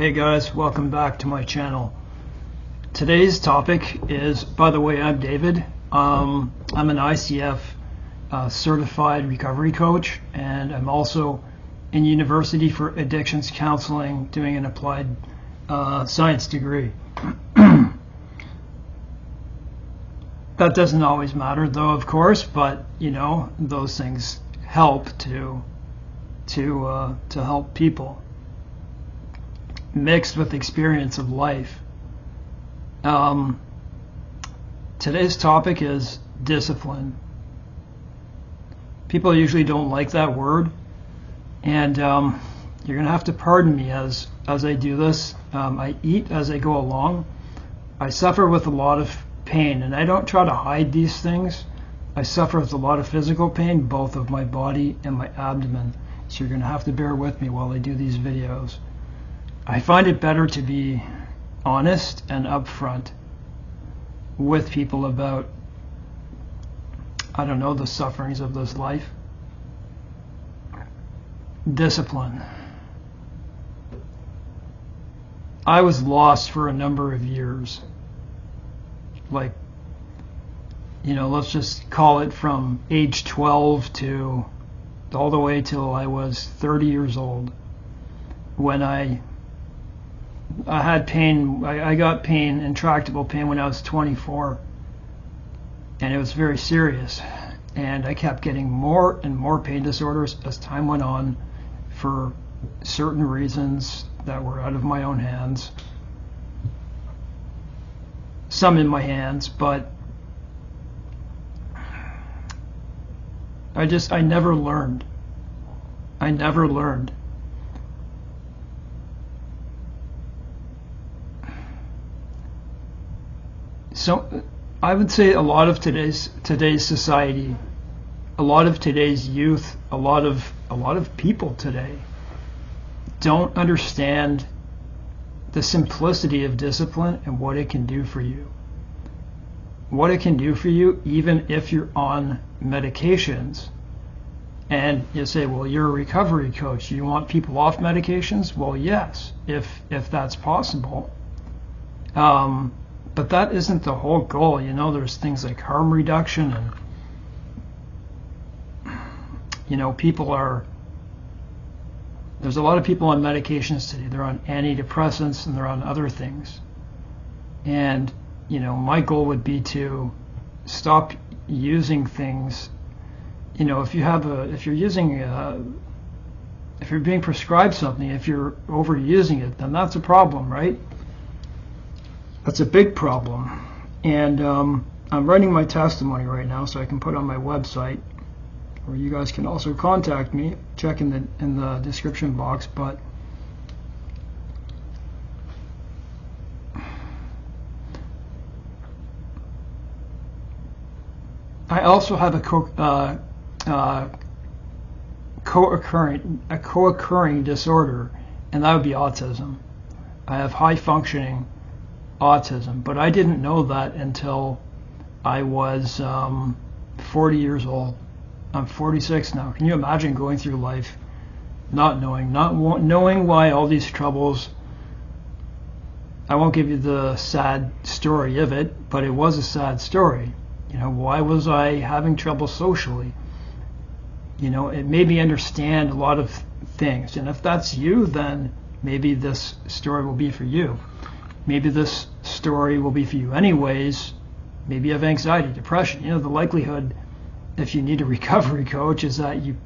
Hey guys, welcome back to my channel. Today's topic is, by the way, I'm David. I'm an ICF certified recovery coach, and I'm also in university for addictions counseling, doing an applied science degree. That doesn't always matter though, of course, but you know, those things help to help people, mixed with experience of life. Today's topic is discipline. People usually don't like that word, and you're gonna have to pardon me as I do this. I eat as I go along. I suffer with a lot of pain, and I don't try to hide these things. I suffer with a lot of physical pain, both of my body and my abdomen, so you're gonna have to bear with me while I do these videos. I find it better to be honest and upfront with people about, I don't know, the sufferings of this life. Discipline. I was lost for a number of years. Like, you know, let's just call it from age 12 to all the way till I was 30 years old, when I had pain. I got pain, intractable pain, when I was 24, and it was very serious, and I kept getting more and more pain disorders as time went on, for certain reasons that were out of my own hands, some in my hands, but I never learned. So I would say a lot of today's society, a lot of today's youth, a lot of people today don't understand the simplicity of discipline and what it can do for you. What it can do for you even if you're on medications. And you say, well, you're a recovery coach, you want people off medications? Well, yes, if that's possible. But that isn't the whole goal. You know, there's things like harm reduction, and you know, there's a lot of people on medications today. They're on antidepressants and they're on other things. And you know, my goal would be to stop using things. You know, if you're being prescribed something, if you're overusing it, then that's a problem, right? That's a big problem. And I'm writing my testimony right now, so I can put on my website, or you guys can also contact me. Check in the description box. But I also have a co-occurring disorder, and that would be autism. I have high functioning autism, but I didn't know that until I was 40 years old. I'm 46 now. Can you imagine going through life not knowing why all these troubles? I won't give you the sad story of it, but it was a sad story. You know, why was I having trouble socially? You know, it made me understand a lot of things. And if that's you, then maybe this story will be for you. Maybe this story will be for you anyways. Maybe you have anxiety, depression. You know, the likelihood, if you need a recovery coach, is that you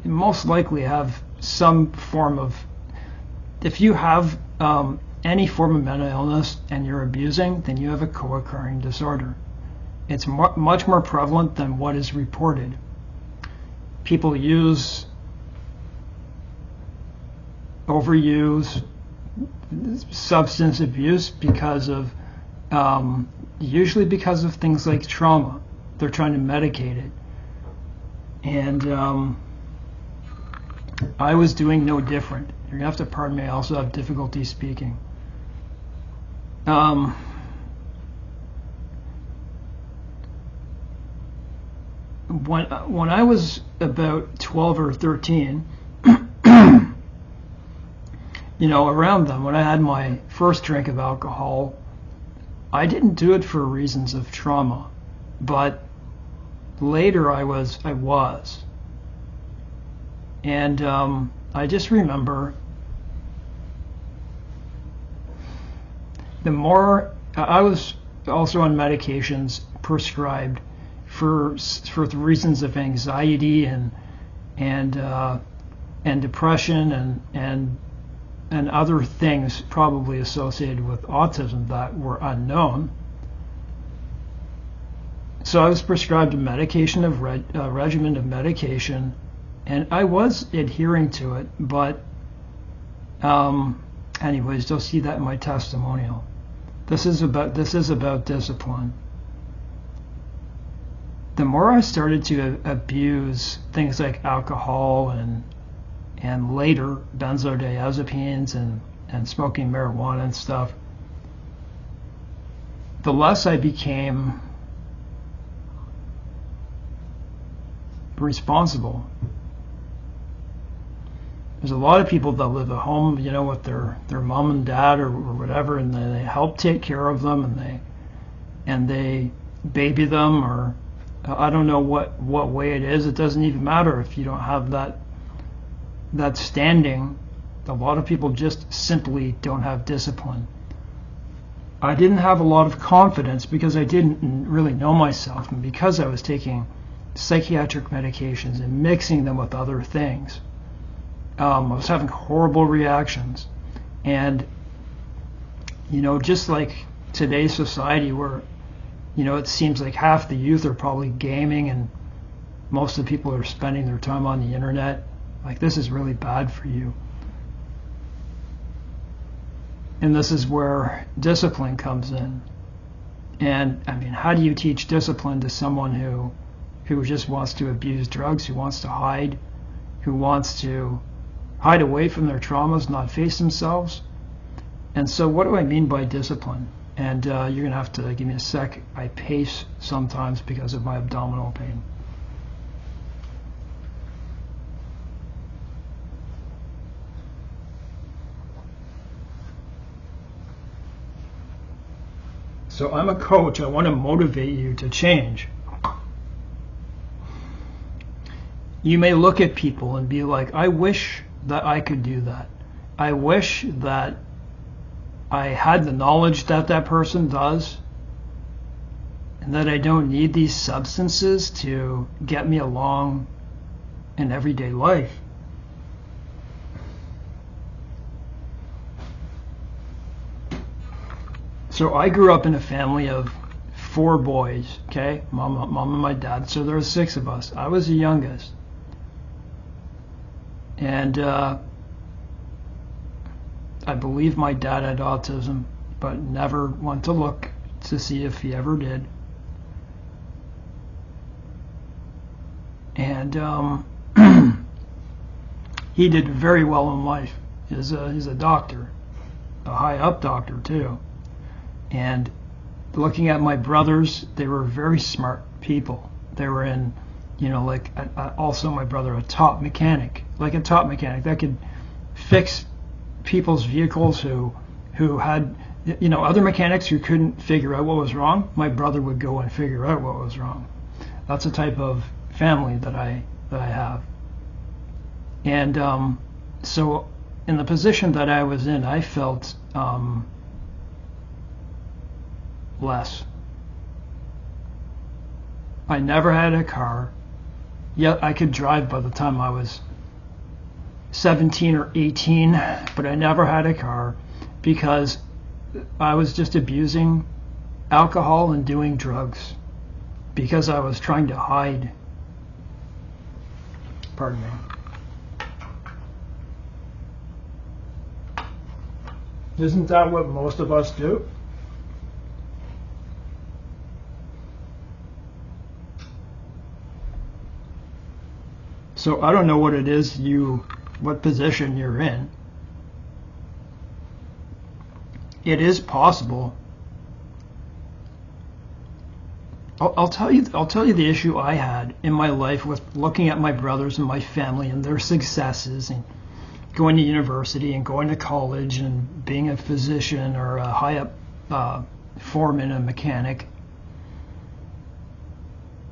most likely have some form of, if you have any form of mental illness and you're abusing, then you have a co-occurring disorder. It's much more prevalent than what is reported. People overuse substance abuse because of, usually because of things like trauma. They're trying to medicate it. And I was doing no different. You're gonna have to pardon me, I also have difficulty speaking. When I was about 12 or 13, around them. When I had my first drink of alcohol, I didn't do it for reasons of trauma, but later I was. And I just remember the more I was also on medications prescribed for the reasons of anxiety and depression and other things probably associated with autism that were unknown. So I was prescribed a regimen of medication, and I was adhering to it. But anyways, you'll see that in my testimonial. This is about discipline. The more I started to abuse things like alcohol and later benzodiazepines and smoking marijuana and stuff, the less I became responsible. There's a lot of people that live at home, with their mom and dad or whatever, and they help take care of them, and they baby them, or I don't know what way it is. It doesn't even matter if you don't have that standing. A lot of people just simply don't have discipline. I didn't have a lot of confidence because I didn't really know myself, and because I was taking psychiatric medications and mixing them with other things. I was having horrible reactions. And, just like today's society where, it seems like half the youth are probably gaming and most of the people are spending their time on the internet, like, this is really bad for you. And this is where discipline comes in. And, how do you teach discipline to someone who just wants to abuse drugs, who wants to hide, who wants to hide away from their traumas, not face themselves? And so what do I mean by discipline? And you're going to have to give me a sec. I pace sometimes because of my abdominal pain. So I'm a coach. I want to motivate you to change. You may look at people and be like, I wish that I could do that. I wish that I had the knowledge that that person does, and that I don't need these substances to get me along in everyday life. So I grew up in a family of 4 boys, okay? Mom and my dad. So there were 6 of us. I was the youngest. And I believe my dad had autism, but never went to look to see if he ever did. And he did very well in life. He's a doctor, a high up doctor too. And looking at my brothers, they were very smart people. They were in, also my brother, a top mechanic that could fix people's vehicles who had, other mechanics who couldn't figure out what was wrong. My brother would go and figure out what was wrong. That's the type of family that I have. And so in the position that I was in, I felt less. I never had a car, yet I could drive by the time I was 17 or 18, but I never had a car because I was just abusing alcohol and doing drugs because I was trying to hide. Pardon me. Isn't that what most of us do? So I don't know what it is what position you're in. It is possible. I'll tell you the issue I had in my life with looking at my brothers and my family and their successes going to university and going to college and being a physician or a high up foreman, a mechanic,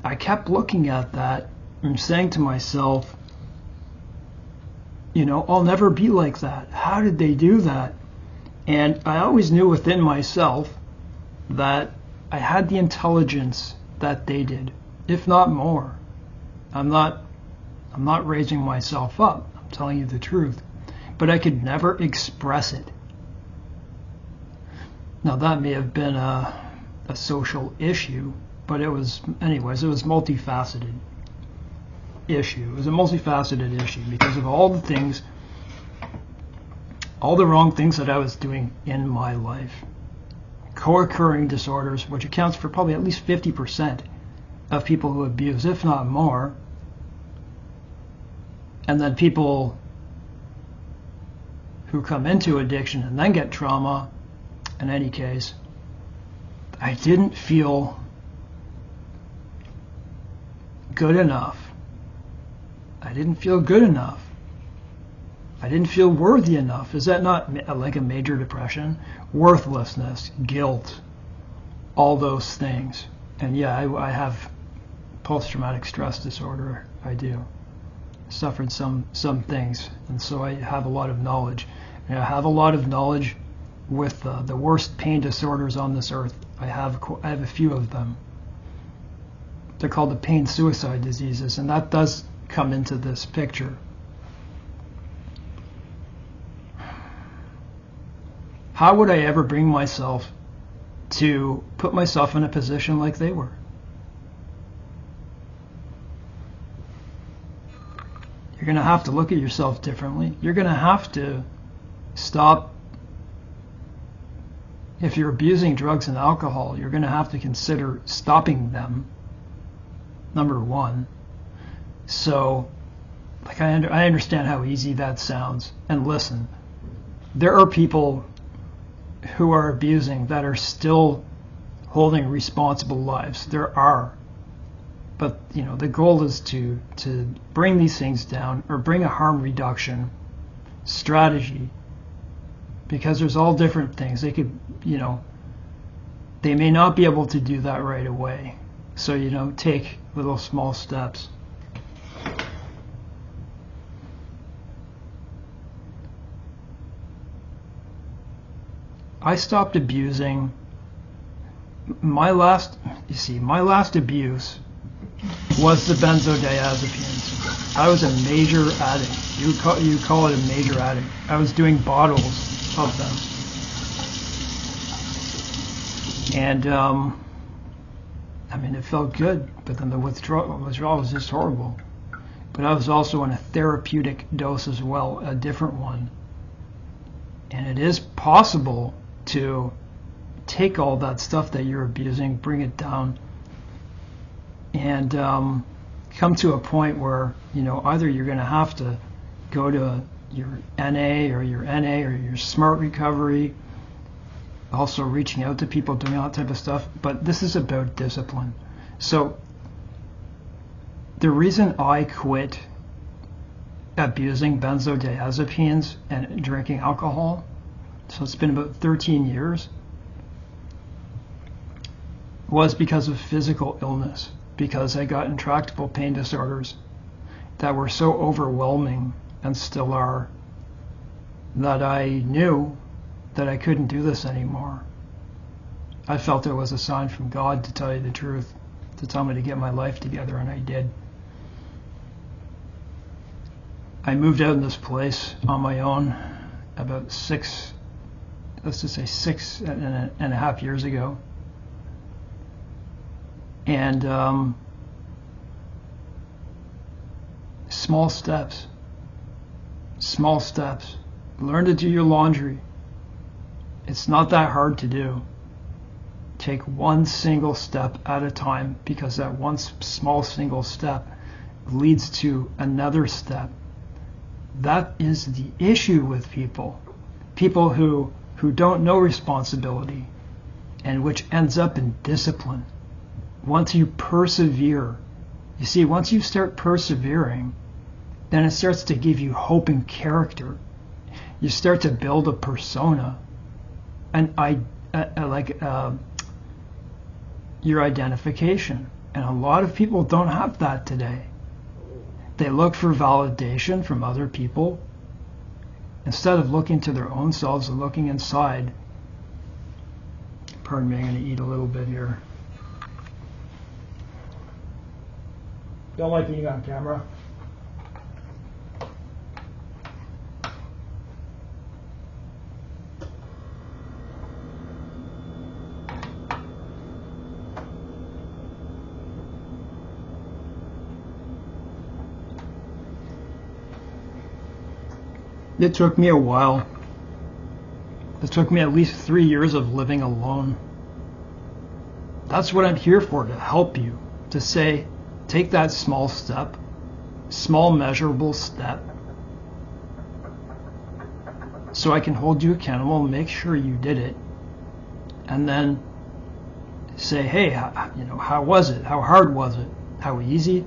I kept looking at that and saying to myself, I'll never be like that. How did they do that? And I always knew within myself that I had the intelligence that they did, if not more. I'm not raising myself up. I'm telling you the truth. But I could never express it. Now that may have been a social issue, but it was multifaceted issue. It was a multifaceted issue because of all the wrong things that I was doing in my life. Co-occurring disorders, which accounts for probably at least 50% of people who abuse, if not more. And then people who come into addiction and then get trauma. In any case, I didn't feel good enough. I didn't feel good enough. I didn't feel worthy enough. Is that not like a major depression? Worthlessness, guilt, all those things. And yeah, I have post-traumatic stress disorder. I do. Suffered some things, and so I have a lot of knowledge. And I have a lot of knowledge with the worst pain disorders on this earth. I have a few of them. They're called the pain suicide diseases, and that does come into this picture. How would I ever bring myself to put myself in a position like they were? You're going to have to look at yourself differently. You're going to have to stop. If you're abusing drugs and alcohol, you're going to have to consider stopping them, number one. So, like I understand how easy that sounds. And listen, there are people who are abusing that are still holding responsible lives. There are. But, the goal is to bring these things down or bring a harm reduction strategy, because there's all different things. They could, they may not be able to do that right away. So, take little small steps. I stopped abusing. My last abuse was the benzodiazepines. I was a major addict. You call it a major addict. I was doing bottles of them. And, it felt good, but then the withdrawal was just horrible. But I was also on a therapeutic dose as well, a different one. And it is possible to take all that stuff that you're abusing, bring it down, and come to a point where, either you're going to have to go to your NA or your Smart Recovery, also reaching out to people doing all that type of stuff. But this is about discipline. So the reason I quit abusing benzodiazepines and drinking alcohol, so it's been about 13 years, was because of physical illness, because I got intractable pain disorders that were so overwhelming, and still are, that I knew that I couldn't do this anymore. I felt it was a sign from God, to tell you the truth, to tell me to get my life together, and I did. I moved out in this place on my own about 6 and a half years ago. And small steps. Learn to do your laundry. It's not that hard to do. Take one single step at a time, because that one small single step leads to another step. That is the issue with people who don't know responsibility, and which ends up in discipline. Once you persevere, you see, once you start persevering, then it starts to give you hope and character. You start to build a persona, and your identification. And a lot of people don't have that today. They look for validation from other people instead of looking to their own selves and looking inside. Pardon me, I'm going to eat a little bit here. Don't like being on camera. It took me a while. It took me at least 3 years of living alone. That's what I'm here for, to help you, to say, take that small step, small measurable step, so I can hold you accountable and make sure you did it, and then say, hey, how was it? How hard was it? How easy?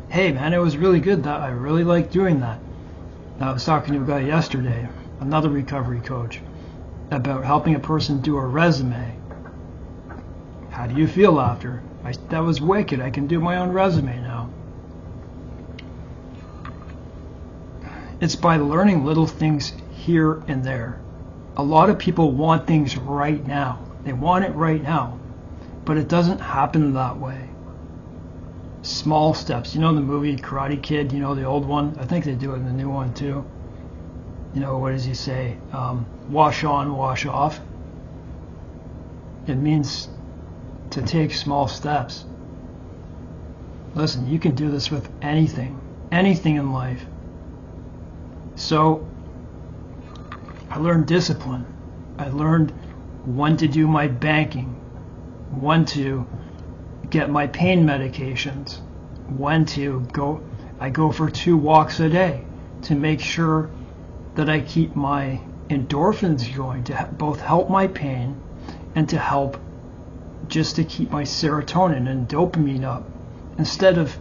Hey man, it was really good. I really like doing that. I was talking to a guy yesterday, another recovery coach, about helping a person do a resume. How do you feel after? That was wicked. I can do my own resume now. It's by learning little things here and there. A lot of people want things right now. They want it right now. But it doesn't happen that way. Small steps. You know the movie Karate Kid, you know the old one? I think they do it in the new one too. You know, what does he say? Wash on, wash off. It means to take small steps. Listen, you can do this with anything in life. So I learned discipline. I learned when to do my banking, when to get my pain medications, when to go. I go for 2 walks a day to make sure that I keep my endorphins going, to both help my pain and to help just to keep my serotonin and dopamine up, instead of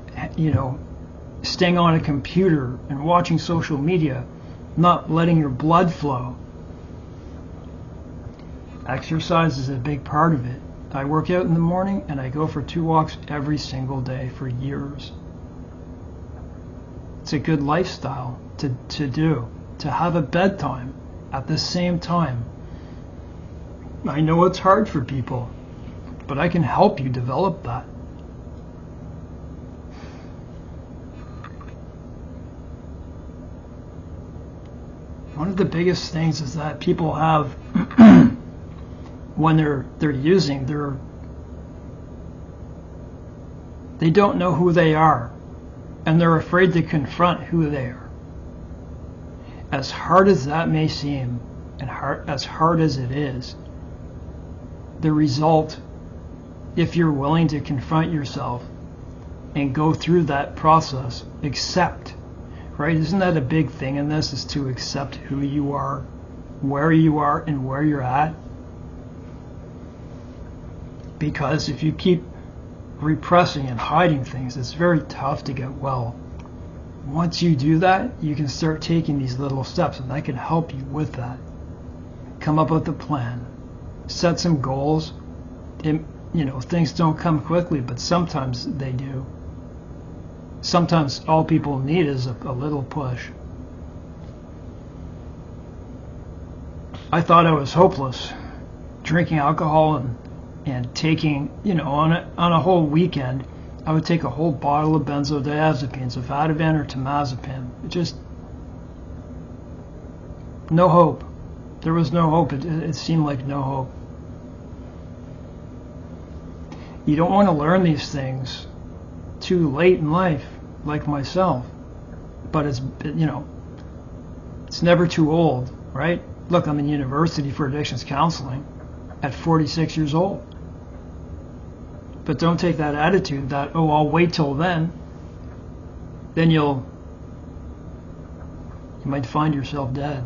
staying on a computer and watching social media, not letting your blood flow. Exercise is a big part of it. I work out in the morning and I go for 2 walks every single day for years. It's a good lifestyle to do, to have a bedtime at the same time. I know it's hard for people, but I can help you develop that. One of the biggest things is that people have when they're using, they don't know who they are, and they're afraid to confront who they are. As hard as that may seem, and as hard as it is, the result, if you're willing to confront yourself and go through that process, accept, right? Isn't that a big thing in this, is to accept who you are, and where you're at? Because if you keep repressing and hiding things, it's very tough to get well. Once you do that, you can start taking these little steps, and I can help you with that. Come up with a plan, set some goals. Things don't come quickly, but sometimes they do. Sometimes all people need is a little push. I thought I was hopeless, drinking alcohol and taking, on a whole weekend, I would take a whole bottle of benzodiazepines, of Ativan or temazepam. Just no hope. There was no hope. It seemed like no hope. You don't want to learn these things too late in life, like myself. But it's never too old, right? Look, I'm in university for addictions counseling at 46 years old. But don't take that attitude that, oh, I'll wait till then. Then you might find yourself dead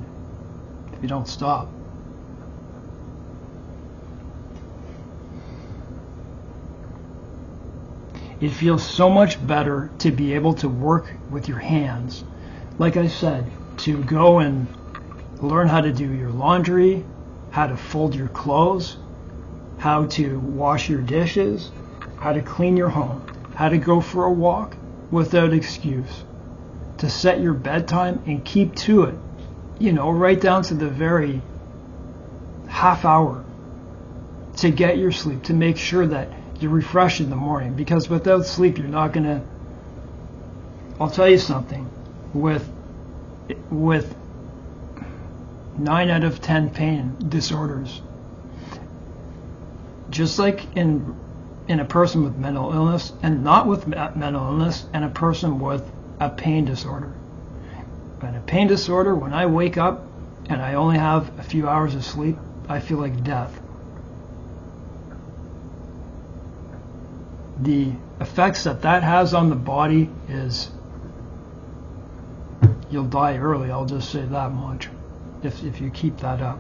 if you don't stop. It feels so much better to be able to work with your hands, like I said, to go and learn how to do your laundry, how to fold your clothes, how to wash your dishes, how to clean your home, how to go for a walk without excuse, to set your bedtime and keep to it, right down to the very half hour to get your sleep, to make sure that you're refreshed in the morning, because without sleep you're not going to. I'll tell you something, with 9 out of 10 pain disorders, just like in a person with mental illness and not with mental illness, and a person with a pain disorder. And a pain disorder, when I wake up and I only have a few hours of sleep, I feel like death. The effects that has on the body is you'll die early, I'll just say that much, if you keep that up.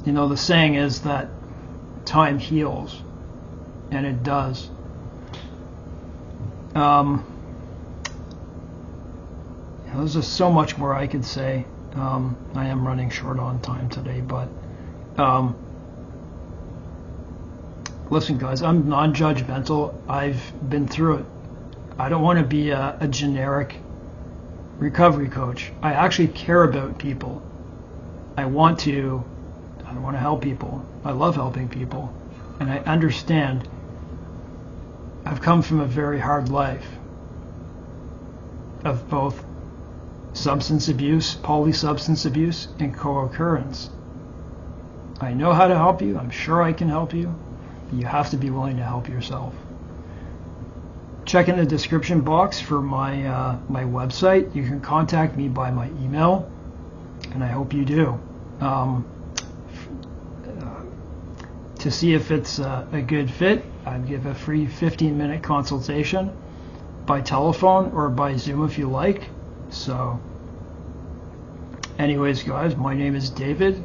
The saying is that time heals, and it does. There's just so much more I could say. I am running short on time today, but listen, guys, I'm non-judgmental. I've been through it. I don't want to be a generic recovery coach. I actually care about people. I want to help people. I love helping people. And I understand I've come from a very hard life of both substance abuse, polysubstance abuse, and co-occurrence. I know how to help you. I'm sure I can help you. But you have to be willing to help yourself. Check in the description box for my website. You can contact me by my email, and I hope you do. To see if it's a good fit, I'd give a free 15-minute consultation by telephone or by Zoom if you like. So anyways, guys, my name is David,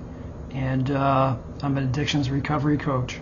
and I'm an addictions recovery coach.